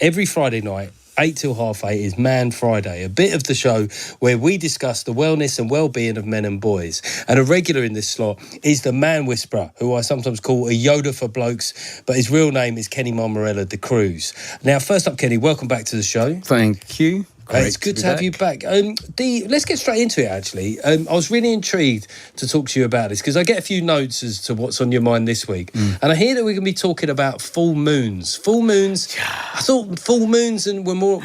every Friday night, 8 till half 8 is Man Friday, a bit of the show where we discuss the wellness and well-being of men and boys. And a regular in this slot is the Man Whisperer, who I sometimes call a Yoda for blokes, but his real name is Kenny Marmarella de Cruz. Now, first up, Kenny, welcome back to the show. Thank you. It's good to have you back. Let's get straight into it, actually. I was really intrigued to talk to you about this because I get a few notes as to what's on your mind this week. And I hear that we're going to be talking about full moons. Full moons, I thought full moons were more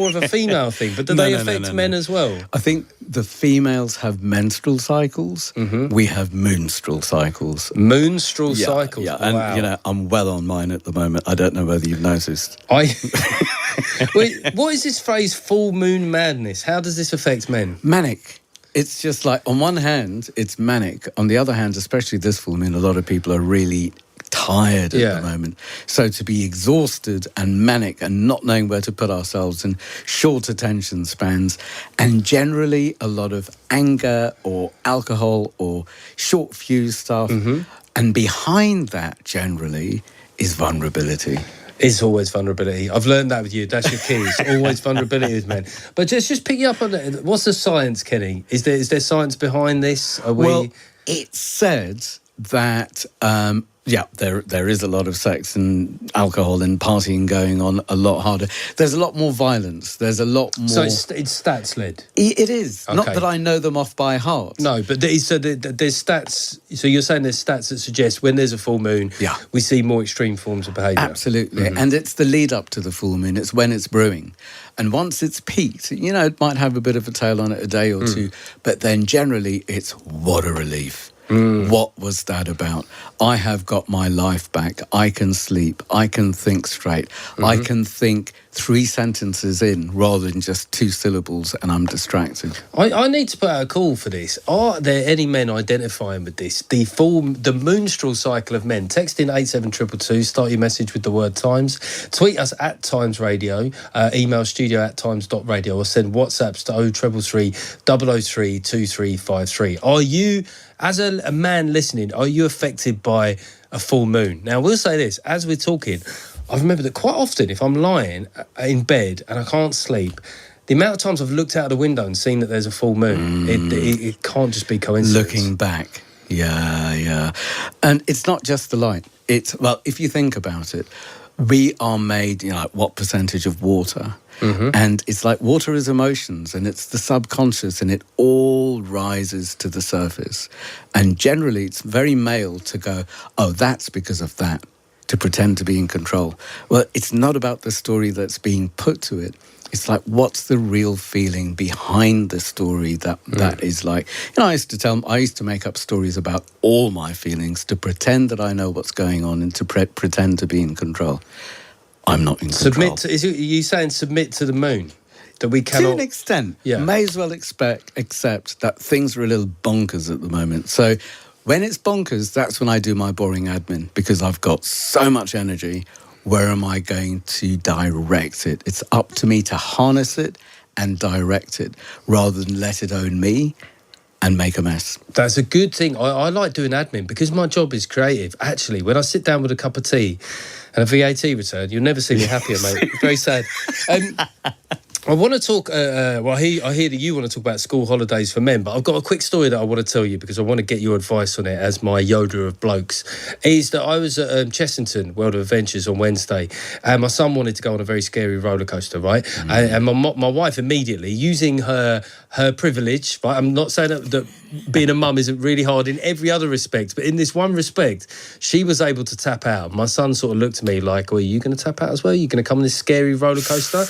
of a female thing, but do they affect men as well? I think the females have menstrual cycles. We have moonstrel cycles. Moonstrel cycles? Yeah, and wow. I'm well on mine at the moment. I don't know whether you've noticed. Wait, what is this phrase, full moon madness? How does this affect men? Manic. It's just like, on one hand, it's manic. On the other hand, especially this full moon, a lot of people are really tired at the moment. So to be exhausted and manic and not knowing where to put ourselves and short attention spans and generally a lot of anger or alcohol or short fuse stuff. And behind that, generally, is vulnerability. It's always vulnerability. I've learned that with you. That's your key. It's always vulnerability with men. But just picking up on it, what's the science, Kenny? Is there science behind this? Well, it's said that there is a lot of sex and alcohol and partying going on a lot harder. There's a lot more violence. There's a lot more. So it's stats led. It is. Okay. Not that I know them off by heart. No, but there's stats. So you're saying there's stats that suggest when there's a full moon, we see more extreme forms of behaviour. Absolutely. And it's the lead up to the full moon. It's when it's brewing. And once it's peaked, it might have a bit of a tail on it a day or two. But then generally it's what a relief. What was that about? I have got my life back. I can sleep. I can think straight. I can think 3 sentences in rather than just 2 syllables and I'm distracted. I need to put out a call for this. Are there any men identifying with this? The moonstrel cycle of men. Text in 87222, start your message with the word Times. Tweet us at Times Radio, email studio@times.radio or send WhatsApps to 0333 003 2353. Are you, as a man listening, are you affected by a full moon? Now, we'll say this, as we're talking, I remember that quite often if I'm lying in bed and I can't sleep, the amount of times I've looked out the window and seen that there's a full moon, it can't just be coincidence. Looking back, yeah. And it's not just the light. If you think about it, we are made, like what percentage of water? And it's like water is emotions and it's the subconscious and it all rises to the surface. And generally it's very male to go, oh, that's because of that, to pretend to be in control. Well, it's not about the story that's being put to it. It's like, what's the real feeling behind the story that is like... I used to make up stories about all my feelings to pretend that I know what's going on and to pretend to be in control. I'm not in control. Are you saying submit to the moon? That we cannot... To an extent. May as well accept that things are a little bonkers at the moment. So when it's bonkers, that's when I do my boring admin because I've got so much energy. Where am I going to direct it? It's up to me to harness it and direct it rather than let it own me and make a mess. That's a good thing. I like doing admin because my job is creative. Actually, when I sit down with a cup of tea and a VAT return, you'll never see me happier, mate. Very sad. I want to talk, I hear that you want to talk about school holidays for men, but I've got a quick story that I want to tell you because I want to get your advice on it as my Yoda of blokes. Is that I was at Chessington World of Adventures on Wednesday and my son wanted to go on a very scary roller coaster, right? And my wife immediately, using her privilege, right? I'm not saying that being a mum isn't really hard in every other respect, but in this one respect, she was able to tap out. My son sort of looked at me like, well, are you going to tap out as well? Are you going to come on this scary roller coaster?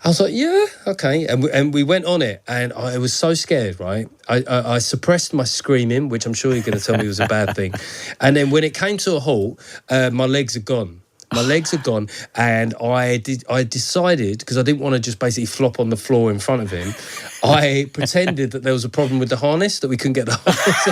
I was like, yeah, okay. And we went on it, and I was so scared, right? I suppressed my screaming, which I'm sure you're going to tell me was a bad thing. And then when it came to a halt, my legs are gone. My legs are gone, and I decided, because I didn't want to just basically flop on the floor in front of him, I pretended that there was a problem with the harness, that we couldn't get the harness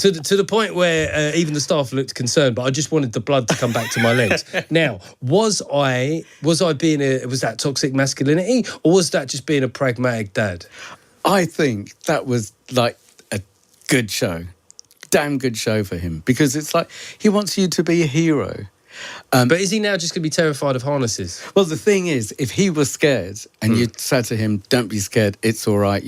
to the point where even the staff looked concerned, but I just wanted the blood to come back to my legs. Now, was that toxic masculinity, or was that just being a pragmatic dad? I think that was like a good show. Damn good show for him, because it's like he wants you to be a hero. But is he now just going to be terrified of harnesses? Well, the thing is, if he was scared and you said to him, don't be scared, it's all right,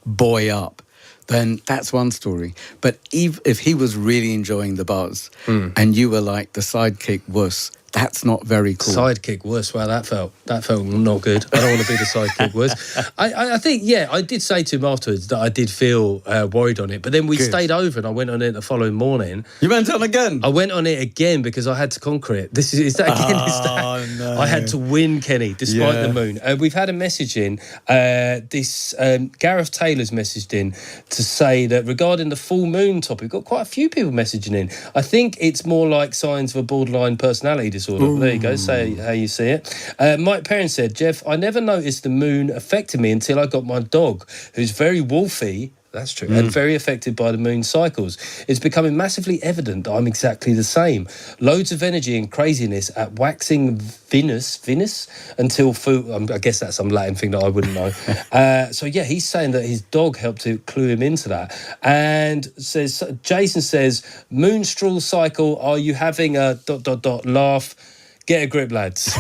boy up, then that's one story. But if he was really enjoying the buzz and you were like the sidekick wuss, that's not very cool. Sidekick wuss. Wow, that felt not good. I don't want to be the sidekick wuss. I think, I did say to him afterwards that I did feel worried on it. But then we stayed over and I went on it the following morning. You went on again? I went on it again because I had to conquer it. Is that again? Oh, no. I had to win, Kenny, despite the moon. We've had a message in. Gareth Taylor's messaged in to say that regarding the full moon topic, we've got quite a few people messaging in. I think it's more like signs of a borderline personality disorder. There you go, say how you see it. Mike Perrin said, Jeff, I never noticed the moon affected me until I got my dog, who's very wolfy. That's true. And very affected by the moon cycles. It's becoming massively evident that I'm exactly the same. Loads of energy and craziness at waxing Venus until I guess that's some Latin thing that I wouldn't know. So he's saying that his dog helped to clue him into that. And Jason says, moonstral cycle, are you having a ... laugh? Get a grip, lads.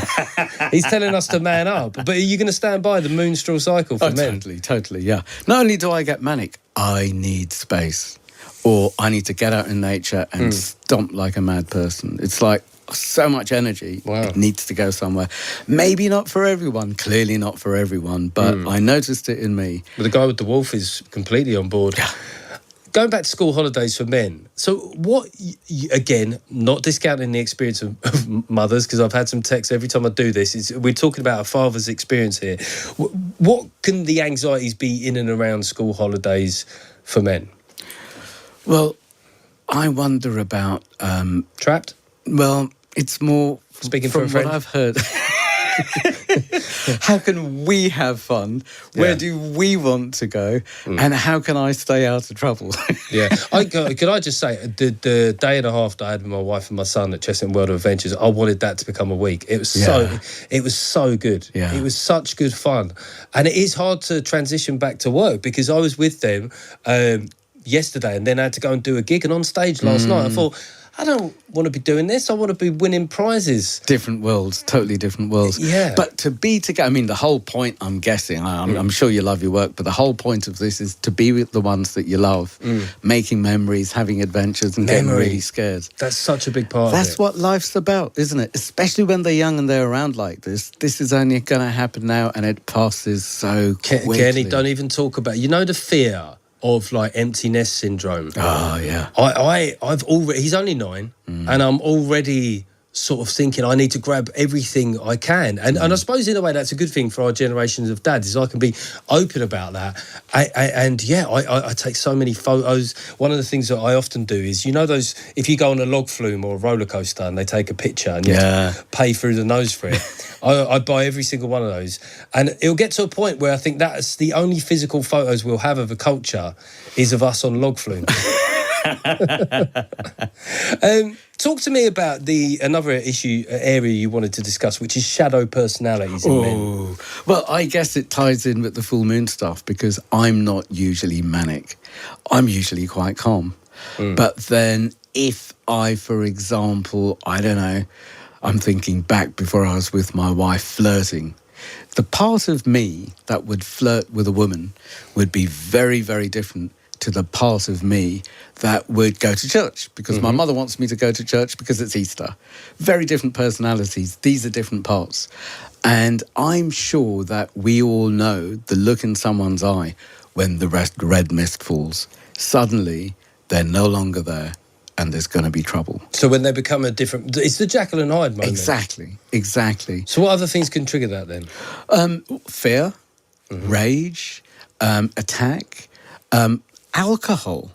He's telling us to man up. But are you going to stand by the moonstral cycle for men? Totally, yeah. Not only do I get manic, I need space. Or I need to get out in nature and stomp like a mad person. It's like so much energy. Wow. It needs to go somewhere. Maybe not for everyone, clearly not for everyone, but I noticed it in me. But the guy with the wolf is completely on board. Yeah. Going back to school holidays for men. So what, again, not discounting the experience of mothers, because I've had some texts every time I do this, we're talking about a father's experience here. What can the anxieties be in and around school holidays for men? Well, I wonder about... Trapped? Well, it's more... Speaking from for a friend? what I've heard... How can we have fun? Where do we want to go? And how can I stay out of trouble? Could I just say, the day and a half that I had with my wife and my son at Chestnut World of Adventures, I wanted that to become a week. It was so good. Yeah. It was such good fun. And it is hard to transition back to work because I was with them yesterday and then I had to go and do a gig, and on stage last night I thought, I don't want to be doing this. I want to be winning prizes. Different worlds, totally different worlds. Yeah. But to be together, I mean, the whole point, I'm guessing, I'm sure you love your work, but the whole point of this is to be with the ones that you love, making memories, having adventures, and getting really scared. That's such a big part of it. That's what life's about, isn't it? Especially when they're young and they're around like this. This is only going to happen now, and it passes so quickly. Kenny, don't even talk about, the fear of like empty nest syndrome. Oh yeah. I've already, he's only 9 and I'm already sort of thinking I need to grab everything I can. And I suppose in a way that's a good thing for our generations of dads, is I can be open about that. I take so many photos. One of the things that I often do is, those, if you go on a log flume or a roller coaster and they take a picture and you have to pay through the nose for it, I buy every single one of those. And it'll get to a point where I think that's the only physical photos we'll have of a culture is of us on log flume. Talk to me about another area you wanted to discuss, which is shadow personalities in men. Well, I guess it ties in with the full moon stuff because I'm not usually manic. I'm usually quite calm. But then if I, for example, I don't know, I'm thinking back before I was with my wife flirting, the part of me that would flirt with a woman would be very, very different to the part of me that would go to church because my mother wants me to go to church because it's Easter. Very different personalities. These are different parts. And I'm sure that we all know the look in someone's eye when the red mist falls. Suddenly, they're no longer there and there's going to be trouble. So when they become it's the Jekyll and Hyde moment. Exactly. So what other things can trigger that then? Fear, rage, attack, alcohol.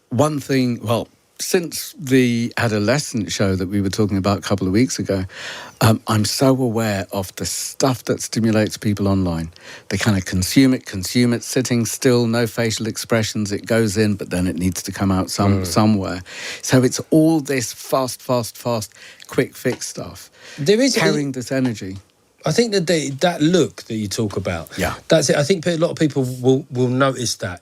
One thing, well, since the adolescent show that we were talking about a couple of weeks ago, I'm so aware of the stuff that stimulates people online. They kind of consume it, sitting still, no facial expressions. It goes in, but then it needs to come out somewhere. So it's all this fast, quick fix stuff. There is carrying this energy. I think that that look that you talk about, that's it. I think a lot of people will notice that,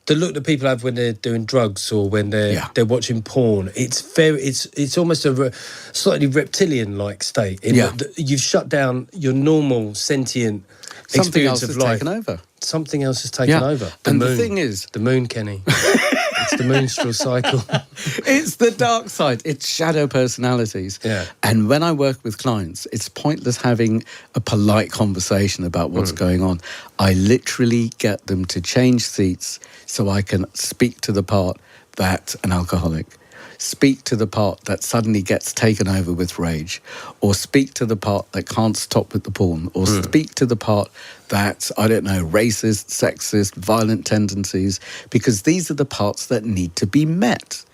the look that people have when they're doing drugs or when they're watching porn. It's almost a slightly reptilian-like state. You've shut down your normal sentient experience of life. Taken over. Something else has taken over. The thing is, the moon, Kenny. It's the menstrual cycle. It's the dark side. It's shadow personalities. Yeah. And when I work with clients, it's pointless having a polite conversation about what's going on. I literally get them to change seats so I can speak to the part that an alcoholic, speak to the part that suddenly gets taken over with rage, or speak to the part that can't stop with the porn, or speak to the part that, I don't know, racist, sexist, violent tendencies, because these are the parts that need to be met.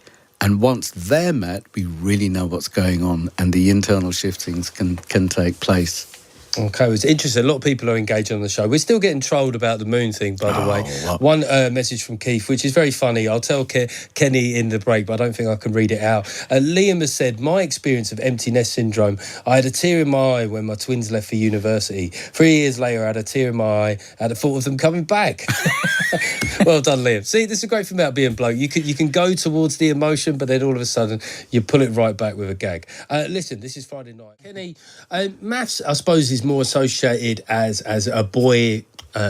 And once they're met, we really know what's going on, and the internal shiftings can take place. Okay, it's interesting. A lot of people are engaging on the show. We're still getting trolled about the moon thing, by the way. Well. One message from Keith, which is very funny. I'll tell Kenny in the break, but I don't think I can read it out. Liam has said, my experience of empty nest syndrome, I had a tear in my eye when my twins left for university. 3 years later, I had a tear in my eye at the thought of them coming back. Well done, Liam. See, this is a great thing about being a bloke. You can go towards the emotion, but then all of a sudden, you pull it right back with a gag. Listen, this is Friday night. Kenny, maths, I suppose, is more associated as a boy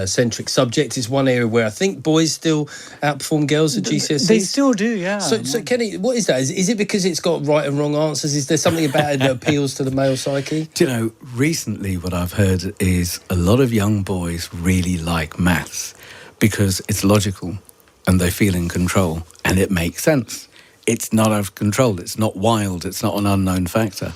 centric subject. It's one area where I think boys still outperform girls at GCSEs. They still do, yeah. So Kenny, what is that? Is it because it's got right and wrong answers? Is there something about it that appeals to the male psyche? Do you know, recently what I've heard is a lot of young boys really like maths because it's logical and they feel in control and it makes sense. It's not out of control. It's not wild. It's not an unknown factor.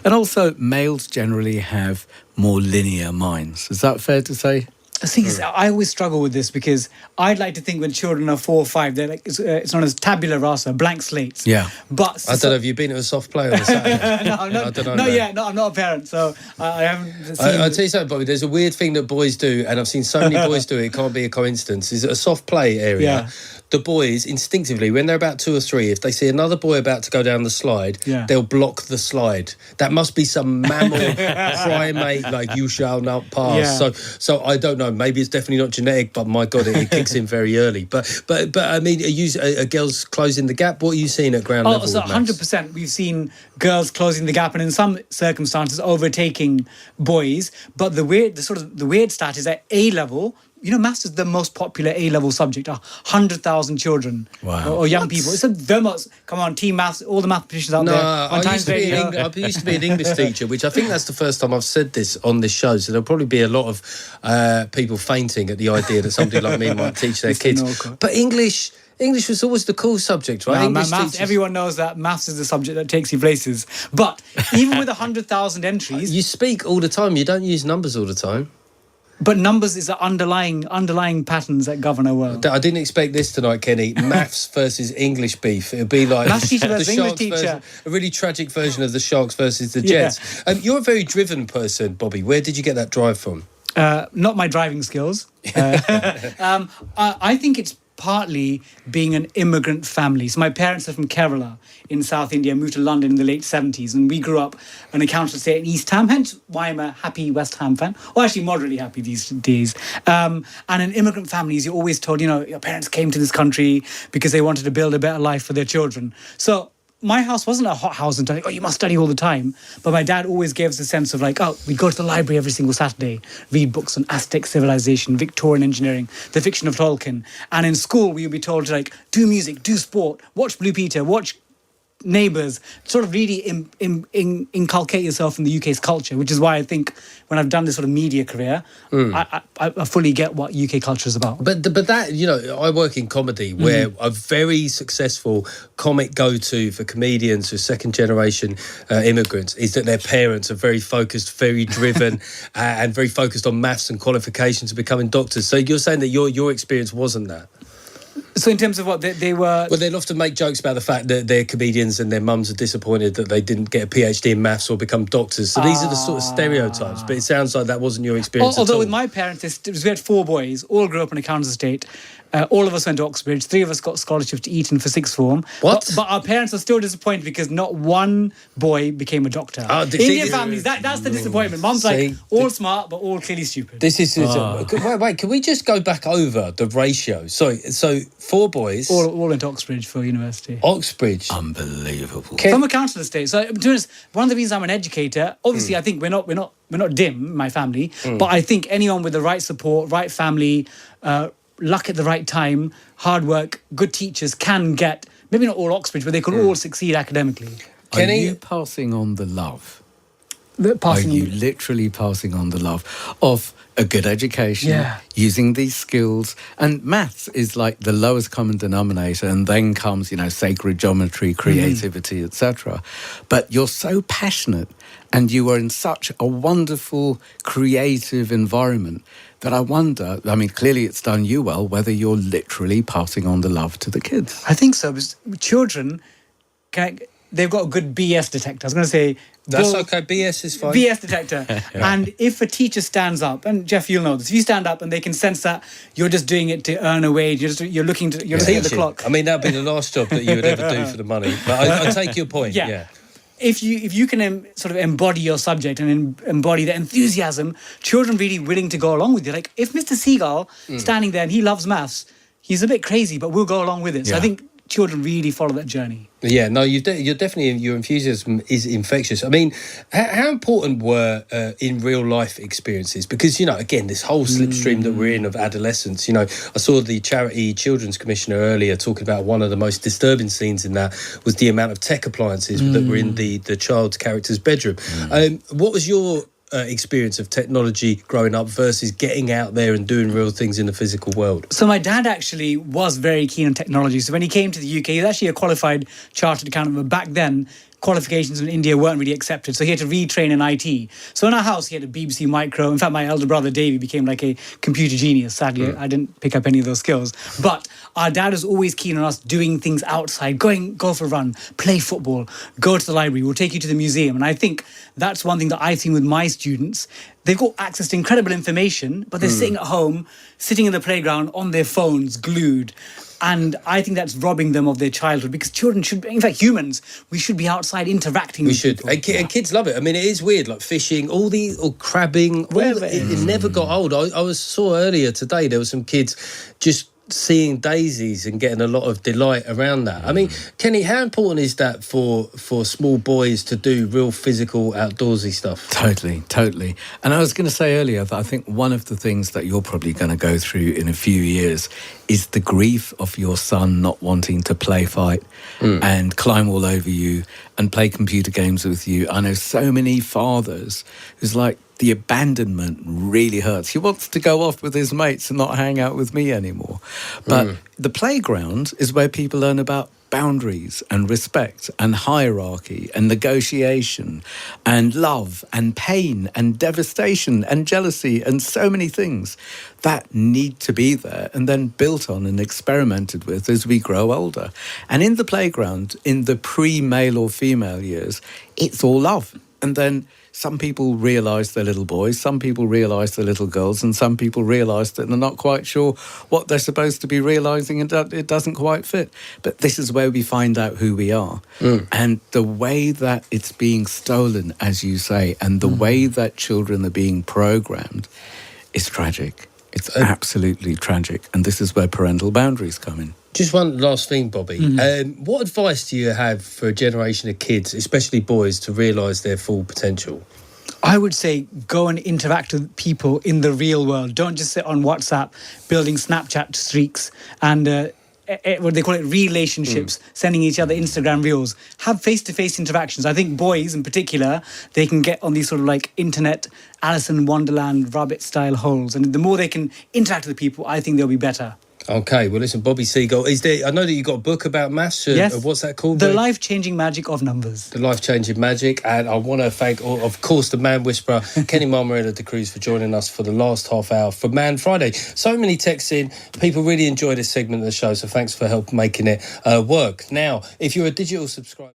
And also, males generally have more linear minds. Is that fair to say? I always struggle with this because I'd like to think when children are 4 or 5, they're like it's known as tabula rasa, blank slates. Yeah. But I don't know. Have you been to a soft play on a Saturday? No, I don't know. No, I'm not a parent, so I haven't seen. I'll tell you something, Bobby. There's a weird thing that boys do, and I've seen so many boys do it. It can't be a coincidence. Is a soft play area. Yeah. The boys instinctively, when they're about 2 or 3, if they see another boy about to go down the slide, they'll block the slide. That must be some mammal primate, like you shall not pass. Yeah. So I don't know. Maybe it's definitely not genetic, but my God, it kicks in very early. But I mean, are girls closing the gap? What are you seeing at ground level? So 100%, we've seen girls closing the gap, and in some circumstances overtaking boys. But the weird stat is at A level. You know, maths is the most popular A-level subject. 100,000 children or young people. It's the most. Come on, team maths. All the mathematicians out there. I used to be an English teacher, which I think that's the first time I've said this on this show. So there'll probably be a lot of people fainting at the idea that somebody like me might teach their kids. But English was always the cool subject, right? No, maths, everyone knows that maths is the subject that takes you places. But even with 100,000 entries, you speak all the time. You don't use numbers all the time. But numbers is the underlying patterns that govern our world. I didn't expect this tonight, Kenny. Maths versus English beef. It'd be like maths teacher versus English teacher. A really tragic version of the Sharks versus the Jets. You're a very driven person, Bobby. Where did you get that drive from? Not my driving skills. I think it's partly being an immigrant family. So my parents are from Kerala in South India, moved to London in the late 70s, and we grew up on a council estate in East Ham, hence why I'm a happy West Ham fan, or actually moderately happy these days. And in immigrant families, you're always told, your parents came to this country because they wanted to build a better life for their children. So my house wasn't a hot house and you must study all the time. But my dad always gave us a sense of we'd go to the library every single Saturday, read books on Aztec civilization, Victorian engineering, the fiction of Tolkien. And in school, we would be told to do music, do sport, watch Blue Peter, watch Neighbours, sort of really inculcate yourself in the UK's culture, which is why I think when I've done this sort of media career, I fully get what UK culture is about. But that, I work in comedy where a very successful comic go-to for comedians who are second-generation immigrants is that their parents are very focused, very driven, and very focused on maths and qualifications of becoming doctors. So you're saying that your experience wasn't that? So in terms of what they were... Well, they'll often make jokes about the fact that they're comedians and their mums are disappointed that they didn't get a PhD in maths or become doctors. So these are the sort of stereotypes, but it sounds like that wasn't your experience Although at all. With my parents, we had 4 boys, all grew up in a council estate, All of us went to Oxbridge. 3 of us got scholarships to Eton for sixth form. What? But our parents are still disappointed because not one boy became a doctor. Oh, Indian families, that's the disappointment. Mum's like, See, all smart, but all clearly stupid. This is wait. Can we just go back over the ratio? Sorry, so 4 boys. all went to Oxbridge for university. Oxbridge. Unbelievable. From a council estate. So, to be honest, one of the reasons I'm an educator, obviously, I think we're not dim, my family, but I think anyone with the right support, right family, luck at the right time, hard work, good teachers can get, maybe not all Oxbridge, but they can all succeed academically. Are you passing on the love? Are you literally passing on the love of a good education, using these skills? And maths is like the lowest common denominator, and then comes, sacred geometry, creativity, etc. But you're so passionate, and you are in such a wonderful, creative environment that I wonder, clearly it's done you well, whether you're literally passing on the love to the kids. I think so, because children, they've got a good BS detector. I was going to say... That's okay, BS is fine. BS detector. And if a teacher stands up, and Jeff, you'll know this, if you stand up and they can sense that you're just doing it to earn a wage, you're looking at the clock. I mean, that'd be the last job that you would ever do for the money. But I take your point, yeah. If you can sort of embody your subject and embody the enthusiasm, children really willing to go along with you. Like, if Mr. Seagull standing there and he loves maths, he's a bit crazy, but we'll go along with it. So I think children really follow that journey. Yeah, no, you're definitely, your enthusiasm is infectious. I mean, how important were in real life experiences? Because, again, this whole slipstream that we're in of adolescence, I saw the Charity Children's Commissioner earlier talking about one of the most disturbing scenes in that was the amount of tech appliances that were in the child's character's bedroom. What was your experience of technology growing up versus getting out there and doing real things in the physical world? So my dad actually was very keen on technology. So when he came to the UK, he was actually a qualified chartered accountant, but back then qualifications in India weren't really accepted, so he had to retrain in IT. So in our house, he had a BBC Micro. In fact, my elder brother, Davey, became like a computer genius. Sadly, I didn't pick up any of those skills. But our dad was always keen on us doing things outside, go for a run, play football, go to the library, we'll take you to the museum. And I think that's one thing that I've seen with my students. They've got access to incredible information, but they're sitting at home, sitting in the playground on their phones, glued. And I think that's robbing them of their childhood, because children should, in fact, humans, we should be outside interacting with people. And kids love it. I mean, it is weird, like fishing, or crabbing. It never got old. I saw earlier today, there were some kids just seeing daisies and getting a lot of delight around that. I mean, Kenny, how important is that for small boys to do real physical outdoorsy stuff? Totally. And I was going to say earlier that I think one of the things that you're probably going to go through in a few years is the grief of your son not wanting to play fight and climb all over you and play computer games with you. I know so many fathers who's like, the abandonment really hurts. He wants to go off with his mates and not hang out with me anymore. But the playground is where people learn about boundaries and respect and hierarchy and negotiation and love and pain and devastation and jealousy and so many things that need to be there and then built on and experimented with as we grow older. And in the playground, in the pre-male or female years, it's all love. And then some people realise they're little boys, some people realise they're little girls, and some people realise that they're not quite sure what they're supposed to be realising, and it doesn't quite fit. But this is where we find out who we are. And the way that it's being stolen, as you say, and the way that children are being programmed is tragic. It's absolutely tragic. And this is where parental boundaries come in. Just one last thing, Bobby. What advice do you have for a generation of kids, especially boys, to realise their full potential? I would say go and interact with people in the real world. Don't just sit on WhatsApp building Snapchat streaks and what they call it, relationships, sending each other Instagram reels. Have face-to-face interactions. I think boys in particular, they can get on these sort of like internet Alice in Wonderland rabbit-style holes. And the more they can interact with people, I think they'll be better. Okay, well, listen, Bobby Seagull, I know that you got a book about maths. Yes. What's that called? The Life-Changing Magic of Numbers. The Life-Changing Magic. And I want to thank, of course, the Man Whisperer, Kenny Marmarella de Cruz, for joining us for the last half hour for Man Friday. So many texts in. People really enjoy this segment of the show, so thanks for help making it work. Now, if you're a digital subscriber...